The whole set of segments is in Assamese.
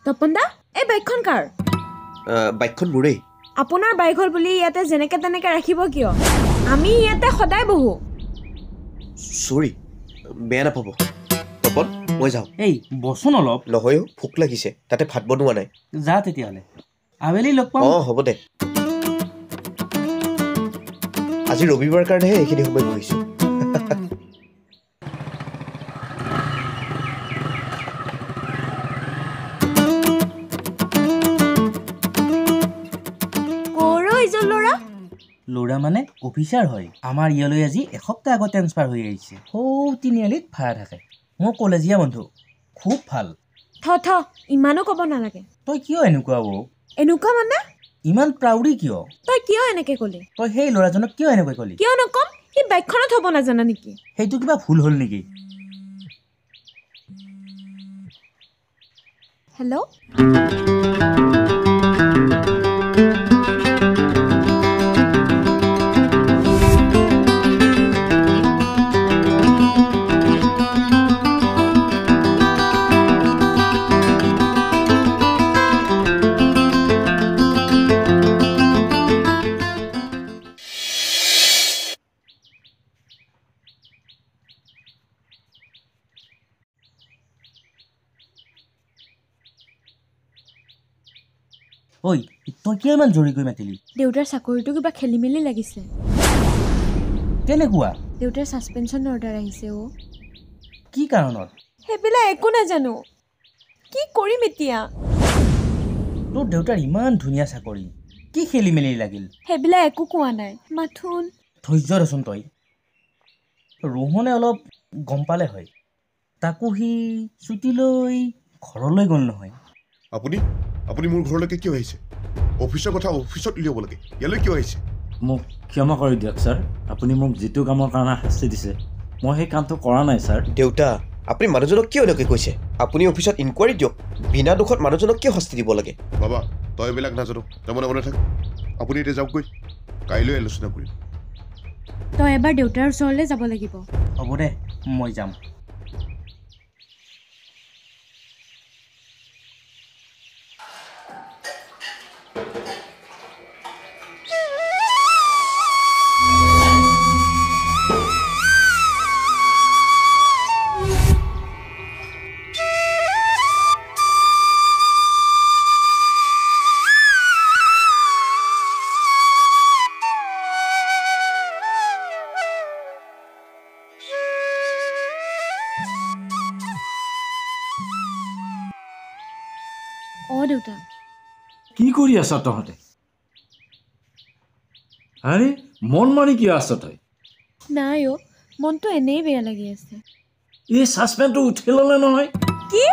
তপন দা এই বাইকখন কাৰ বাইকখন মোৰেই আপোনাৰ বাইক হ'ল বুলি ইয়াতে যেনেকে তেনেকে ৰাখিব কিয় আমি ইয়াতে সদায় বহো সৰি বেয়া নাপাব তপন মই যাওঁ এই বচোন অলপ নহয়ো ভোক লাগিছে তাতে ভাত বনোৱা নাই যা তেতিয়াহ'লে আবেলি লগ পাম হ'ব দে আজি ৰবিবাৰ কাৰণেহে এইখিনি সময় বহিছোঁ ল'ৰা মানে অফিচাৰ হয় আমাৰ ইয়ালৈ আজি এসপ্তাহ আগত ট্ৰেন্সফাৰ হৈ আহিছে সৌ তিনিআলিত ভাড়া থাকে মোৰ কলেজীয়া বন্ধু খুব ভাল থ ইমানো ক'ব নালাগে তই কিয় এনেকুৱা এনেকুৱা মানে ইমান প্ৰাউডি কিয় তই কিয় এনেকে ক'লি তই সেই ল'ৰাজনক কিয় এনেকৈ ক'লি কিয় নকম সি বাইকখনত হ'ব নাজানা নেকি সেইটো কিবা ভুল হ'ল নেকি হেল্ল' ঐ তই কিয় ইমান জোৰকৈ মাতিলি দেউতাৰ চাকৰিটো কিবা খেলি মেলি লাগিছে কেনেকুৱা দেউতাৰ ছাছপেনশ্যন অৰ্ডাৰ আহিছে কি কাৰণত সেইবিলাক একো নাজানো কি কৰিম এতিয়া তোৰ দেউতাৰ ইমান ধুনীয়া চাকৰি কি খেলি মেলি লাগিল সেইবিলাক একো কোৱা নাই মাথোন ধৈৰ্য ৰচোন তই ৰোহনে অলপ গম পালে হয় তাকো সি ছুটি লৈ ঘৰলৈ গ'ল নহয় আপুনি মোৰ ঘৰলৈকে কিয় আহিছে অফিচৰ কথা অফিচত উলিয়াব লাগে ইয়ালৈ কিয় আহিছে মোক ক্ষমা কৰি দিয়ক ছাৰ আপুনি মোক যিটো কামৰ কাৰণে শাস্তি দিছে মই সেই কামটো কৰা নাই ছাৰ দেউতা আপুনি মানুহজনক কিয় এনেকৈ কৈছে আপুনি অফিচত ইনকুৱাৰী দিয়ক বিনা দোষত মানুহজনক কিয় শাস্তি দিব লাগে বাবা তই এইবিলাক নাজানো তই মনে থাক আপুনি এতিয়া যাওকগৈ কাইলৈ আলোচনা কৰিম তই এবাৰ দেউতাৰ ওচৰলৈ যাব লাগিব হ'ব দে মই যাম দেউতা কি কৰি আছ তহঁতে আৰে মন মাৰি কিয় আছ তই নাই মনটো এনেই বেয়া লাগি আছে এই ছাছপেনটো উঠাই ল'লে নহয় কি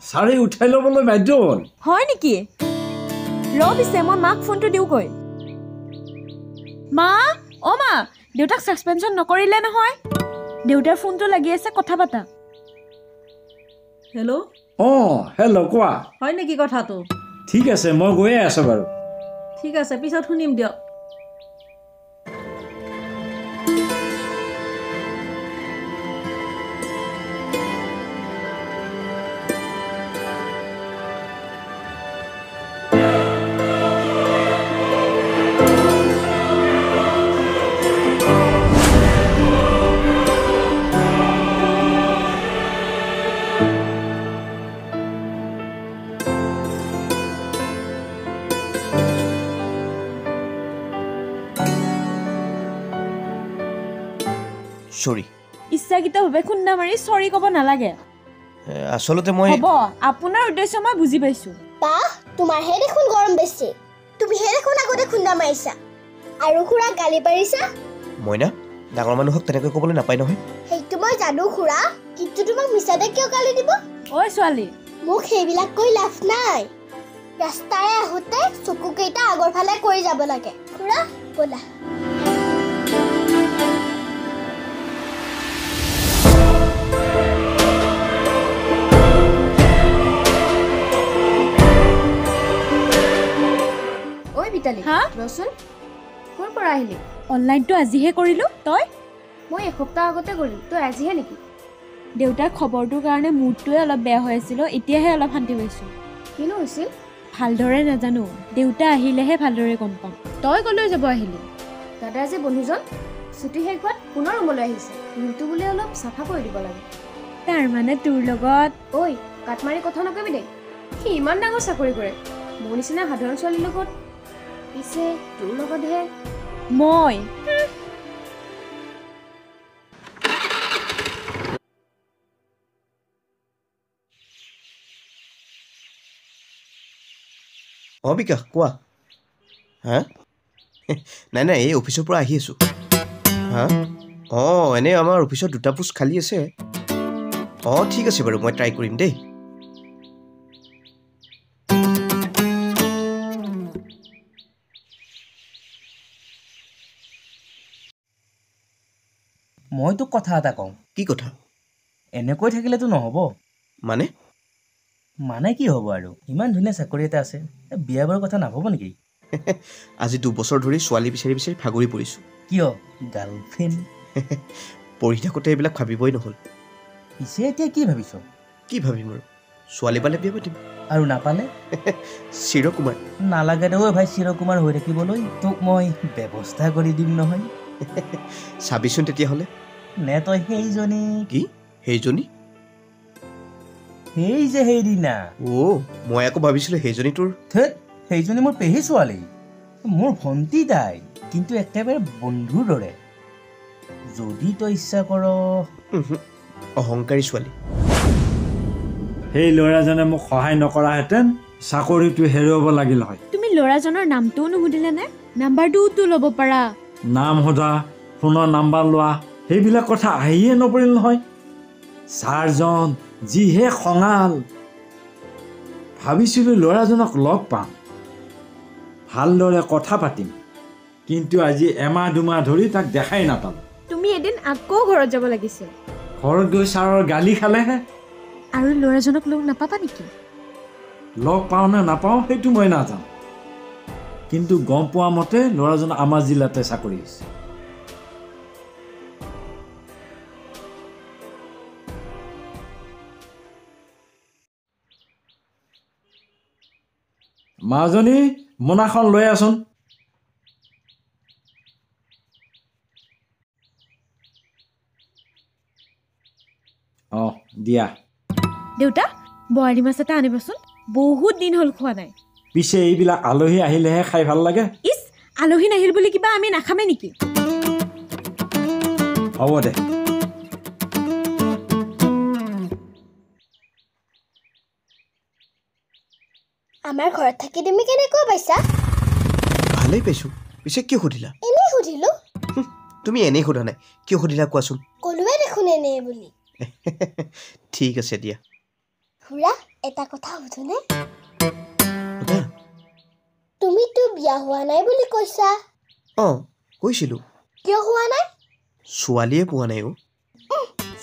ছাৰে উঠাই ল'বলৈ বাধ্য হ'ল হয় নেকি পিছে মই মাক ফোনটো দিওঁগৈ মা দেউতাক ছাছপেনশ্যন নকৰিলে নহয় দেউতাৰ ফোনটো লাগি আছে কথা পাতা হেল্ল' হেল্ল' কোৱা হয় নেকি কথাটো ঠিক আছে মই গৈয়ে আছোঁ বাৰু ঠিক আছে পিছত শুনিম দিয়ক সৰি ইচ্ছাকৃতভাৱে খুন্দা মাৰি চৰি ক'ব নালাগে আচলতে মই হ'ব আপোনাৰ উদ্দেশ্য মই বুজি পাইছোঁ বা তোমাৰহে দেখোন গৰম বেছি তুমিহে দেখোন আগতে খুন্দা মাৰিছা আৰু খুৰা গালি পাৰিছা মইনা ডাঙৰ মানুহক তেনেকৈ ক'বলৈ নাপায় নহয় সেইটো মই জানো খুৰা কিন্তু তোমাক মিছাতে কিয় গালি দিব ঐ ছোৱালী মোক সেইবিলাক কৈ লাভ নাই ৰাস্তাৰে আহোঁতে চকুকেইটা আগৰ ফালে কৰি যাব লাগে খুৰা ব'লা ভিতালী ৰচোন ক'ৰ পৰা আহিলি অনলাইনটো আজিহে কৰিলোঁ তই মই এসপ্তাহ আগতে কৰিলোঁ তই আজিহে নেকি দেউতাৰ খবৰটোৰ কাৰণে মুডটোৱে অলপ বেয়া হৈ আছিল এতিয়াহে অলপ শান্তি পাইছোঁ কিনো হৈছিল ভালদৰে নাজানো দেউতা আহিলেহে ভালদৰে গম পাম তই কলৈ যাব আহিলি দাদাৰ যে বন্ধুজন ছুটি শেষ হোৱাত পুনৰ ৰুমলৈ আহিছে ৰুমটো বোলে অলপ চাফা কৰি দিব লাগে তাৰ মানে তোৰ লগত ঐ কাটমাৰি কথা নকবি দেই সি ইমান ডাঙৰ চাকৰি কৰে মোৰ নিচিনা সাধাৰণ ছোৱালীৰ লগত পিছে তোৰ লগতহে মই বিকাশ কোৱা হা নাই নাই এই অফিচৰ পৰা আহি আছোঁ হা এনেই আমাৰ অফিচত 2টা পোষ্ট খালী আছে ঠিক আছে বাৰু মই ট্ৰাই কৰিম দেই মই তোক কথা এটা কওঁ কি কথা এনেকৈ থাকিলেতো নহ'ব মানে মানে কি হ'ব আৰু ইমান ধুনীয়া চাকৰি এটা আছে বিয়া বাৰৰ কথা নাভাব নেকি আজি 2 বছৰ ধৰি ছোৱালী বিচাৰি বিচাৰি ভাগৰি পৰিছোঁ কিয় গাৰ্লফ্ৰেণ্ড পঢ়ি থাকোঁতে এইবিলাক ভাবিবই নহ'ল পিছে এতিয়া কি ভাবিছ কি ভাবিম আৰু ছোৱালী পালে বিয়া পাতিম আৰু নাপালে চিৰকুমাৰ নালাগে দে ভাই চিৰকুমাৰ হৈ থাকিবলৈ তোক মই ব্যৱস্থা কৰি দিম নহয় চাবিচোন তেতিয়াহ'লে নে তই সেইজনী কি সেইজনী সেই যে সেইদিনা মই আকৌ ভাবিছিলোঁ সেইজনী তোৰ ধেত সেইজনী মোৰ পেহী ছোৱালী মোৰ ভণ্টি তাই কিন্তু একেবাৰে বন্ধুৰ দৰে যদি তই ইচ্ছা কৰ অহংকাৰী ছোৱালী সেই ল'ৰাজনে মোক সহায় নকৰাহেঁতেন চাকৰিটো হেৰুৱাব লাগিল হয় তুমি ল'ৰাজনৰ নামটোও নুসুধিলে নে নাম্বাৰটোওতো ল'ব পাৰা নাম সোধা ফোনৰ নাম্বাৰ লোৱা সেইবিলাক কথা আহিয়ে নপৰিল নহয় ছাৰজন যিহে খঙাল ভাবিছিলোঁ ল'ৰাজনক লগ পাম ভালদৰে কথা পাতিম কিন্তু আজি এমাহ 2 মাহ ধৰি তাক দেখাই নাপালোঁ তুমি এদিন আকৌ ঘৰত যাব লাগিছিল ঘৰত গৈ ছাৰৰ গালি খালেহে আৰু ল'ৰাজনক লগ নাপাবা নেকি লগ পাওঁ নে নাপাওঁ সেইটো মই নাজানো কিন্তু গম পোৱা মতে ল'ৰাজন আমাৰ জিলাতে চাকৰি হৈছে মাজনী মোনাখন লৈ আছোন দিয়া দেউতা বৰালি মাছ এটা আনিবাচোন বহুত দিন হ'ল খোৱা নাই পিছে এইবিলাক আলহী আহিলেহে খাই ভাল লাগে ইছ আলহী নাহিল বুলি কিবা আমি নাখামে নেকি হ'ব দে আমাৰ ঘৰত থাকি তুমি কেনেকৈ পাইছা ভালেই পাইছোঁ পিছে কিয় সুধিলা এনেই সুধিলোঁ তুমি এনেই সোধা নাই কিয় সুধিলা কোৱাচোন ক'লোৱে দেখোন এনেই বুলি ঠিক আছে দিয়া খুৰা এটা কথা সুধোনে তুমিতো বিয়া হোৱা নাই বুলি কৈছা কৈছিলোঁ কিয় হোৱা নাই ছোৱালীয়ে পোৱা নাই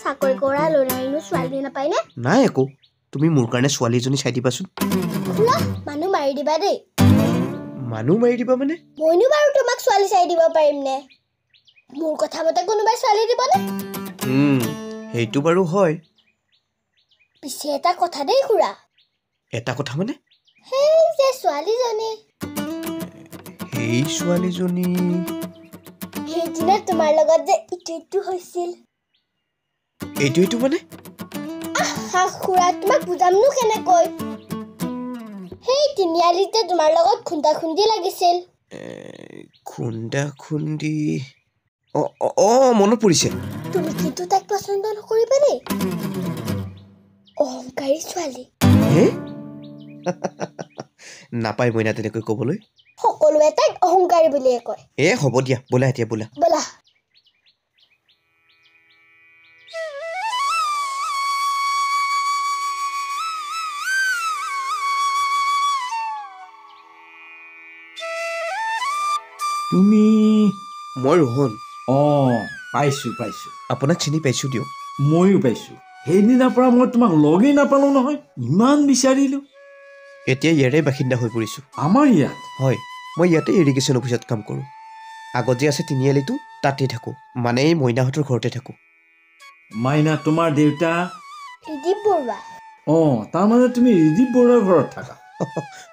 চাকৰি কৰা ল'ৰাইনো ছোৱালী নাপায়নে নাই একো তুমি মোৰ কাৰণে ছোৱালী এজনী চাই দিবাচোন খুৰা মানুহ মাৰি দিবা দেই মানুহ মাৰি দিবা মানে মইনো বাৰু তোমাক ছোৱালী চাই দিব পাৰিম নে মোৰ কথা মতে কোনোবাই ছোৱালী দিবনে সেইটো বাৰু হয় পিছে এটা কথা দেই খুৰা এটা কথা মানে সেই যে ছোৱালীজনী সেই ছোৱালীজনী সেইদিনা তোমাৰ লগত যে ইটো হৈছিল এইটো মানে খুৰা তোমাক বুজামনো কেনেকৈ সেই তিনিআলিতে তোমাৰ লগত খুন্দা খুন্দি লাগিছিল খুন্দা খুন্দি মনত পৰিছে তুমি কিন্তু তাইক পচন্দ নকৰিবা দেই অহংকাৰী ছোৱালী নাপায় মইনা তেনেকৈ ক'বলৈ সকলোৱে তাইক অহংকাৰী বুলিয়ে কয় হ'ব দিয়া বোলা এতিয়া বোলা তুমি মই ৰোহন পাইছোঁ আপোনাক চিনি পাইছোঁ দিয়ক ময়ো পাইছোঁ সেইদিনাৰ পৰা মই তোমাক লগেই নাপালোঁ নহয় ইমান বিচাৰিলোঁ এতিয়া ইয়াৰে বাসিন্দা হৈ পৰিছোঁ আমাৰ ইয়াত হয় মই ইয়াতে ইৰিগেশ্যন অফিচত কাম কৰোঁ আগত যে আছে তিনিআলিটো তাতেই থাকোঁ মানে এই মইনাহঁতৰ ঘৰতে থাকোঁ মাইনা তোমাৰ দেউতা ৰিদীপ বৰুৱা তাৰমানে তুমি ৰিদীপ বৰুৱাৰ ঘৰত থাকা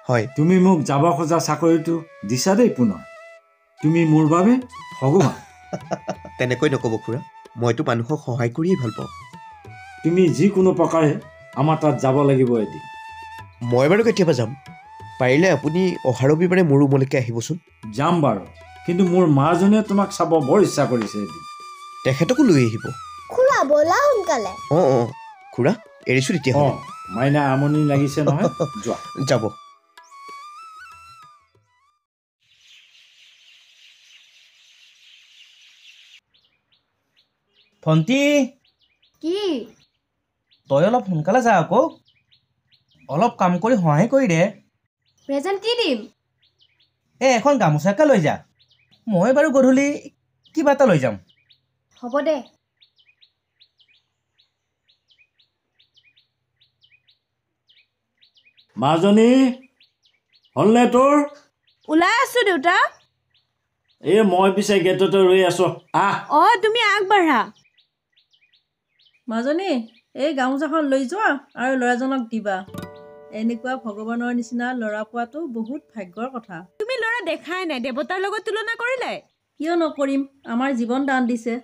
হয় তুমি মোক যাব খোজা চাকৰিটো দিছা দেই পুনৰ তুমি মোৰ বাবে ভগৱান তেনেকৈ নক'ব খুৰা মইতো মানুহক সহায় কৰিয়েই ভাল পাওঁ তুমি যিকোনো প্ৰকাৰে আমাৰ তাত যাব লাগিব এদিন মই বাৰু কেতিয়াবা যাম পাৰিলে আপুনি অহা ৰবিবাৰে মোৰ ৰুমলৈকে আহিবচোন যাম বাৰু কিন্তু মোৰ মাজনীয়ে তোমাক চাব বৰ ইচ্ছা কৰিছে এদিন তেখেতকো লৈ আহিব খুৰা ব'লা সোনকালে খুৰা এৰিছোঁ তেতিয়া মাইনা আমনি লাগিছে নহয় যোৱা যাব ভণ্টি কি তই অলপ সোনকালে যা আকৌ অলপ কাম কৰি সহায় কৰি দে প্ৰেজেণ্ট কি দিম এখন গামোচাকে লৈ যা মই বাৰু গধূলি কিবা এটা লৈ যাম হ'ব দে মাজনী হ'লনে তোৰ ওলাই আছো দেউতা মই পিছে গেটতে ৰৈ আছো তুমি আগবাঢ়া মাজনী এই গামোচাখন লৈ যোৱা আৰু ল'ৰাজনক দিবা এনেকুৱা ভগৱানৰ নিচিনা ল'ৰা পোৱাটো বহুত ভাগ্যৰ কথা তুমি ল'ৰা দেখাই নাই দেৱতাৰ লগত তুলনা কৰিলে কিয় নকৰিম আমাৰ জীৱন দান দিছে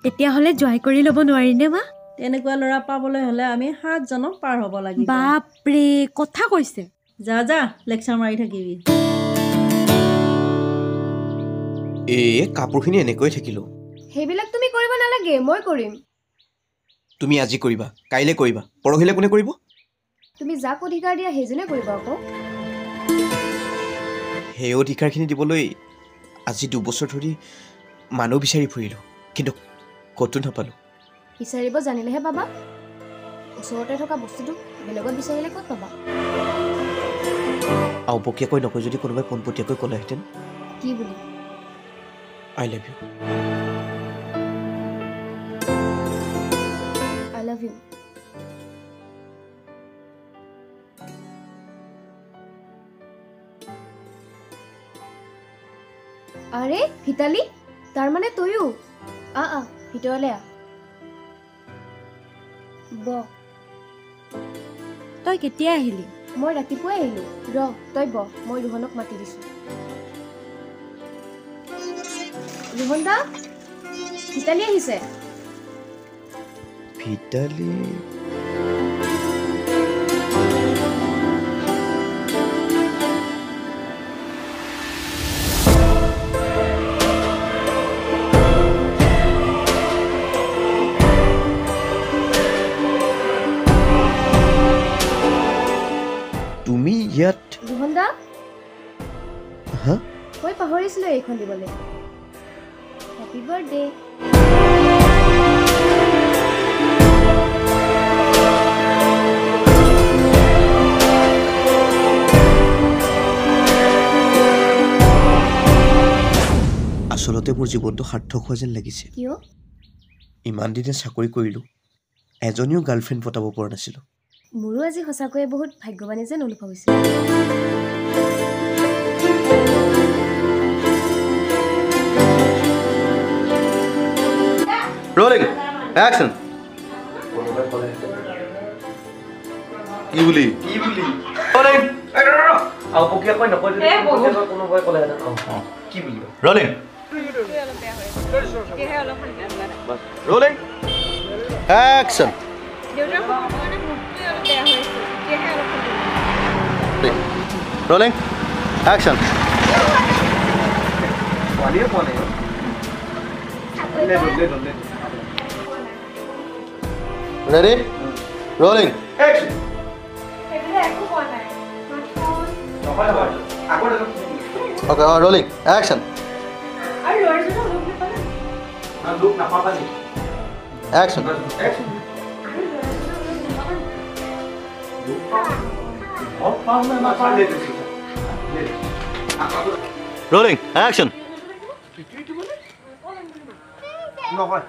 তেতিয়াহ'লে জয় কৰি ল'ব নোৱাৰিনে মা তেনেকুৱা ল'ৰা পাবলৈ হ'লে আমি 7 জনক পাৰ হ'ব লাগিব বাপৰে কথা কৈছে যা লেকচাৰ মাৰি থাকিবি কাপোৰখিনি এনেকৈ থাকিলো সেইবিলাক তুমি কৰিব নালাগে মই কৰিম তুমি আজি কৰিবা কাইলৈ কৰিবা পৰহিলৈ কোনে কৰিব তুমি যাক অধিকাৰ দিয়া সেইজনে কৰিব আকৌ সেই অধিকাৰখিনি দিবলৈ আজি 2 বছৰ ধৰি মানুহ বিচাৰি ফুৰিলোঁ কিন্তু ক'তো নাপালোঁ বিচাৰিব জানিলেহে পাবা ওচৰতে থকা বস্তুটো বেলেগত বিচাৰিলে ক'ত পাবা আওপকীয়াকৈ নকয় যদি কোনোবাই পোনপটীয়াকৈ ক'লেহেঁতেন কি বুলি I love you I love you আৰে ভিতালী তাৰমানে তয়ো ভিতৰলৈ তই কেতিয়া আহিলি মই ৰাতিপুৱাই আহিলো তই মই ৰোহনক মাতি দিছো ৰোহন দা ভিতালী আহিছে ভিতালী তুমি ইয়াত ৰোহন দা হা মই পাহৰিছিলো এইখন দিবলৈ হেপী বাৰ্থডে আচলতে মোৰ জীৱনটো সাৰ্থক হোৱা যেন লাগিছে কিয় ইমান দিনে চাকৰি কৰিলোঁ এজনীও গাৰ্লফ্ৰেণ্ড পতাব পৰা নাছিলোঁ মোৰো আজি সঁচাকৈয়ে বহুত ভাগ্যৱানী যেন অনুভৱ হৈছে Rolling. Action. কি বুলি Rolling. আওপকীয়াকৈ নকয় যদি কোনোবাই ক'লেহেঁতেন কি বুলি Rolling. Rolling. Action. Rolling. Action. Ready? Rolling. Action. Okay, rolling. Action. Action. Rolling. Action. নহয়